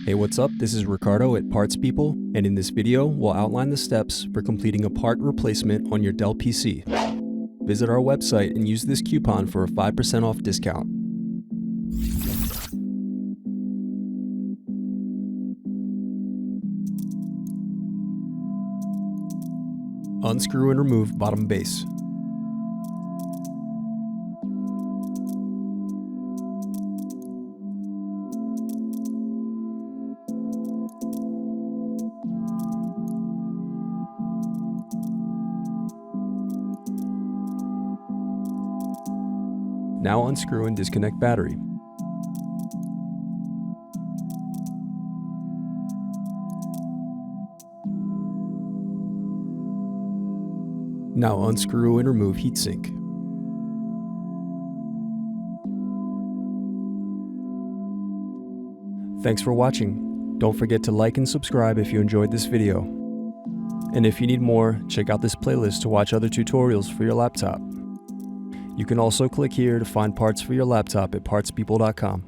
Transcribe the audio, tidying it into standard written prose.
Hey, what's up? This is Ricardo at Parts People, and in this video, we'll outline the steps for completing a part replacement on your Dell PC. Visit our website and use this coupon for a 5% off discount. Unscrew and remove bottom base. Now unscrew and disconnect battery. Now unscrew and remove heatsink. Thanks for watching. Don't forget to like and subscribe if you enjoyed this video. And if you need more, check out this playlist to watch other tutorials for your laptop. You can also click here to find parts for your laptop at partspeople.com.